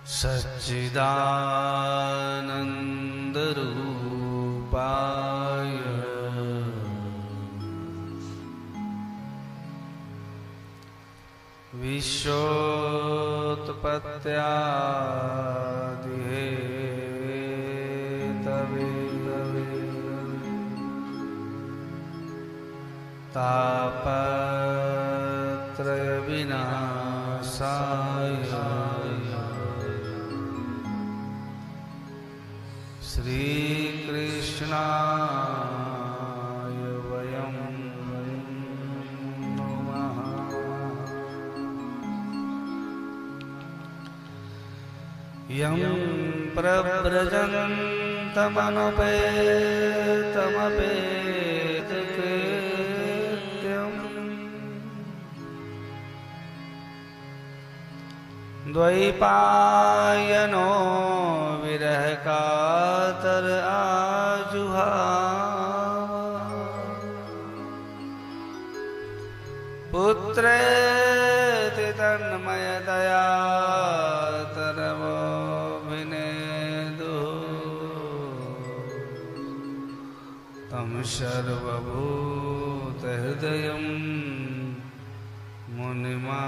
सच्चिदानन्दरूपाय विश्वोत्पत्त्यादिहेतवे तापत्रयविनाशाय श्रीकृष्णाय वयं नमः। यं प्रव्रजन्तमनुपेतमपेतकृत्यं द्वैपायनो विरह कातर आजुहाव पुत्रेति तन्मयतया तरवोऽभिनेदुः तं सर्वभूतहृदयं मुनिमानतोऽस्मि।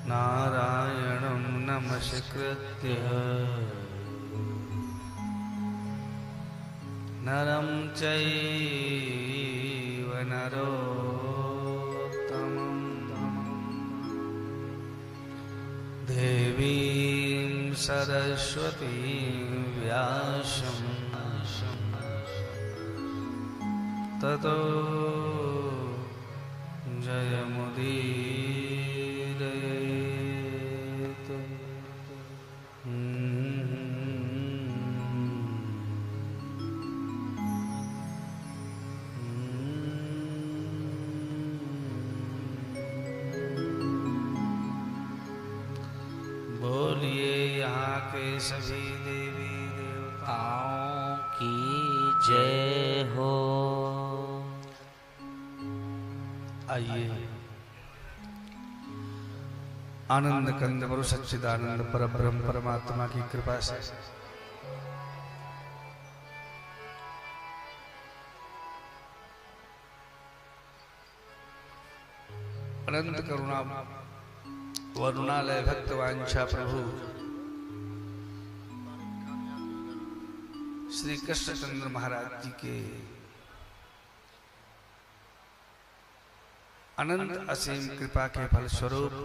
नारायणं नमस्कृत्य नरं चैव नरोत्तमं देवीं सरस्वतीं व्यासं ततो जयमुदीरयेत्। बोलिए यहाँ के सभी देवी देवताओं की जय हो। आइए आनंद कंद गुरु सच्चिदानंद परब्रह्म परमात्मा की कृपा से अनंत करुणा वरुणालय भक्तवांछा प्रभु श्री कृष्णचंद्र महाराज जी के अनंत असीम कृपा के फलस्वरूप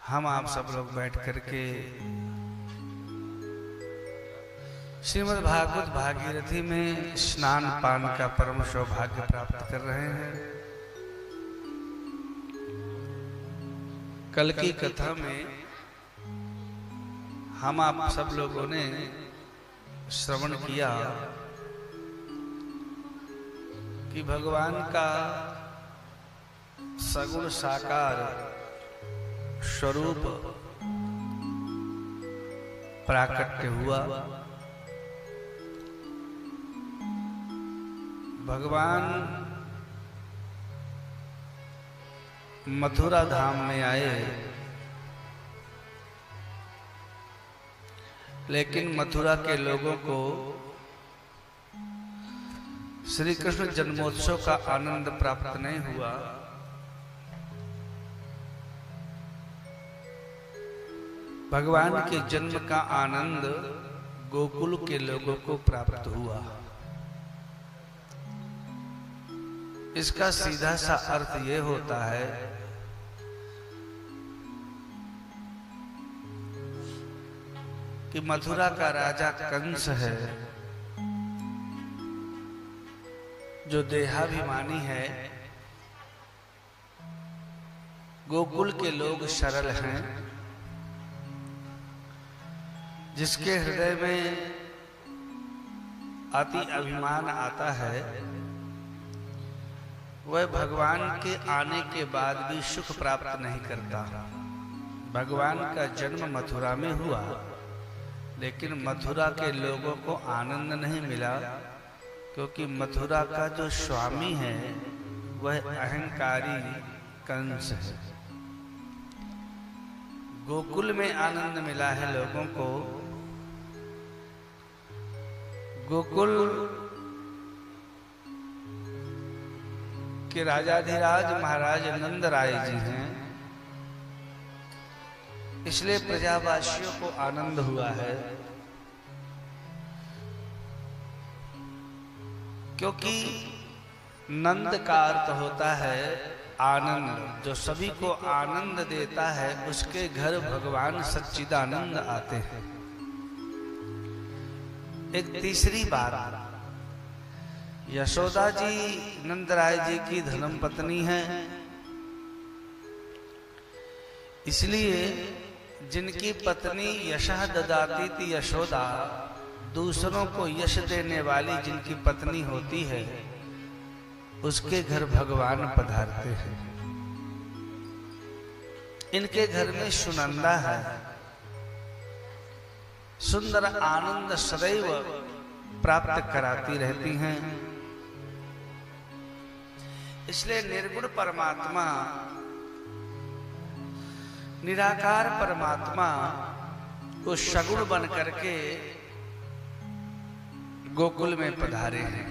हम आप सब लोग बैठ करके श्रीमद् भागवत भागीरथी में स्नान पान का परम सौभाग्य प्राप्त कर रहे हैं। कल की कथा में हम आप सब लोगों ने श्रवण किया कि भगवान का सगुण साकार स्वरूप प्राकट्य हुआ। भगवान मथुरा धाम में आए, लेकिन मथुरा के लोगों को श्री कृष्ण जन्मोत्सव का आनंद प्राप्त नहीं हुआ। भगवान के जन्म का आनंद गोकुल के लोगों को प्राप्त हुआ। इसका सीधा सा अर्थ यह होता है कि मथुरा का राजा कंस है, जो देहाभिमानी है। गोकुल के लोग सरल हैं, जिसके हृदय में अति अभिमान आता है, वह भगवान के आने के बाद भी सुख प्राप्त नहीं करता। भगवान का जन्म मथुरा में हुआ, लेकिन मथुरा के लोगों को आनंद नहीं मिला, क्योंकि मथुरा का जो स्वामी है वह अहंकारी कंस है। गोकुल में आनंद मिला है लोगों को। गोकुल के राजाधिराज महाराज नंद राय जी हैं, इसलिए प्रजावासियों को आनंद हुआ है। क्योंकि नंद का अर्थ होता है आनंद। जो सभी को आनंद देता है उसके घर भगवान सच्चिदानंद आते हैं। एक तीसरी बात, यशोदा जी नंदराय जी की धर्मपत्नी है, इसलिए जिनकी पत्नी यशः ददाती थी यशोदा, दूसरों को यश देने वाली जिनकी पत्नी होती है उसके घर भगवान पधारते हैं। इनके घर में सुनंदा है। सुंदर आनंद सदैव प्राप्त कराती रहती हैं। इसलिए निर्गुण परमात्मा, निराकार परमात्मा को सगुण बन करके गोकुल में पधारे हैं।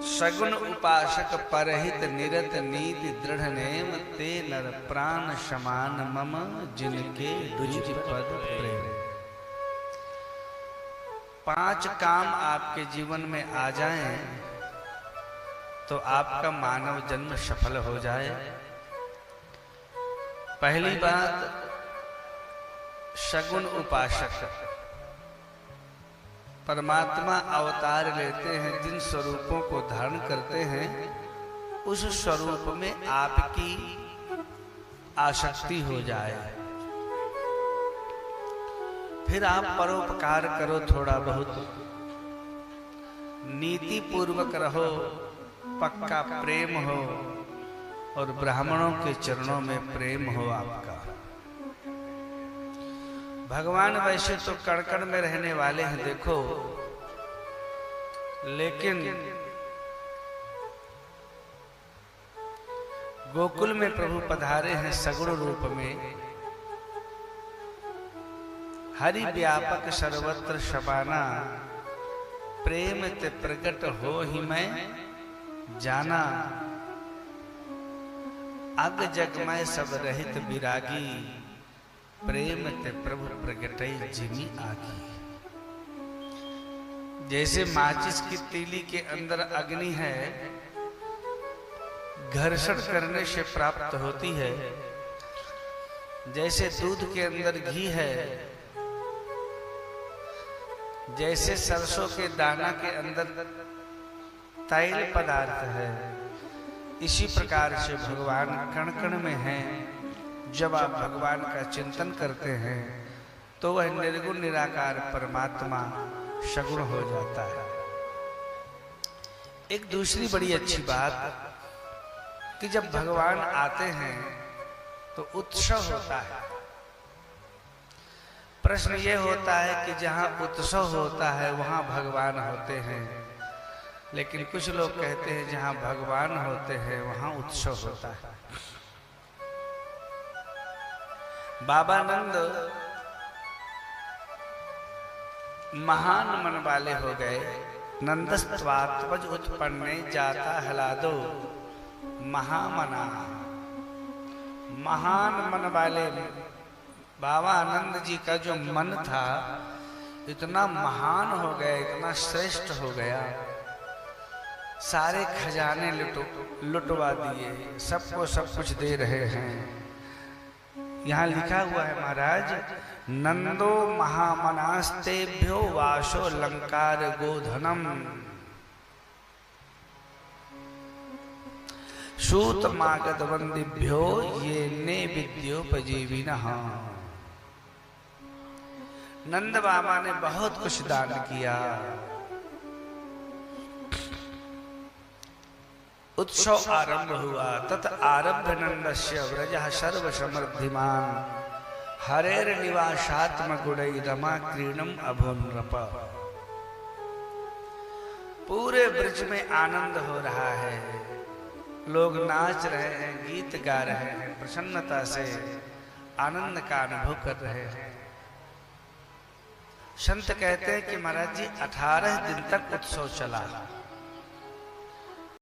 सगुण उपासक परहित निरत नीति दृढ़ नेम, ते नर प्राण समान मम जिनके दुज पद प्रेम। 5 काम आपके जीवन में आ जाएं तो आपका मानव जन्म सफल हो जाए। पहली बात, सगुण उपासक परमात्मा अवतार लेते हैं, जिन स्वरूपों को धारण करते हैं उस स्वरूप में आपकी आसक्ति हो जाए। फिर आप परोपकार करो, थोड़ा बहुत नीति पूर्वक रहो, पक्का प्रेम हो और ब्राह्मणों के चरणों में प्रेम हो आपका। भगवान वैसे तो कण कण में रहने वाले हैं देखो, लेकिन गोकुल में प्रभु पधारे हैं सगुण रूप में। हरि व्यापक सर्वत्र सबाना, प्रेम ते प्रकट हो ही मैं जाना। अग जग में सब रहित विरागी, प्रेम ते प्रभु प्रगटई जिमी आगी। जैसे माचिस की तीली के अंदर अग्नि है, घर्षण करने से प्राप्त होती है। जैसे दूध के अंदर घी है, जैसे सरसों के दाना के अंदर तैल पदार्थ है, इसी प्रकार से भगवान कण कण में हैं। जब आप भगवान का चिंतन करते हैं तो वह निर्गुण निराकार परमात्मा सगुण हो जाता है। एक दूसरी बड़ी अच्छी बात कि जब भगवान आते हैं तो उत्सव होता है। प्रश्न ये होता है कि जहां उत्सव होता है वहां भगवान होते हैं, लेकिन कुछ लोग कहते हैं जहां भगवान होते हैं वहां उत्सव होता है। बाबा नंद महान मन वाले हो गए। नंदस्त्वात्मज उत्पन्ने जाता हलादो महामना। महान मन वाले बाबा आनंद जी का जो मन था इतना महान हो गया, इतना श्रेष्ठ हो गया, सारे खजाने लुटवा दिए, सबको सब कुछ दे रहे हैं। यहाँ लिखा हुआ है महाराज, नंदो महामनास्तेभ्यो वाशो लंकार गोधनम, सूत मागध वंदिभ्यो ये ने विद्योपजीविनः। नंद बाबा ने बहुत कुछ दान किया। उत्सव आरंभ हुआ। तत आरभ्य नंदस्य व्रजः सर्व समृद्धिमान, हरेर निवासात्म गुणै रमा क्रीडम अभुनृप। पूरे ब्रज में आनंद हो रहा है, लोग नाच रहे हैं, गीत गा रहे हैं, प्रसन्नता से आनंद का अनुभव कर रहे हैं। संत कहते हैं कि महाराज जी 18 दिन तक उत्सव चला।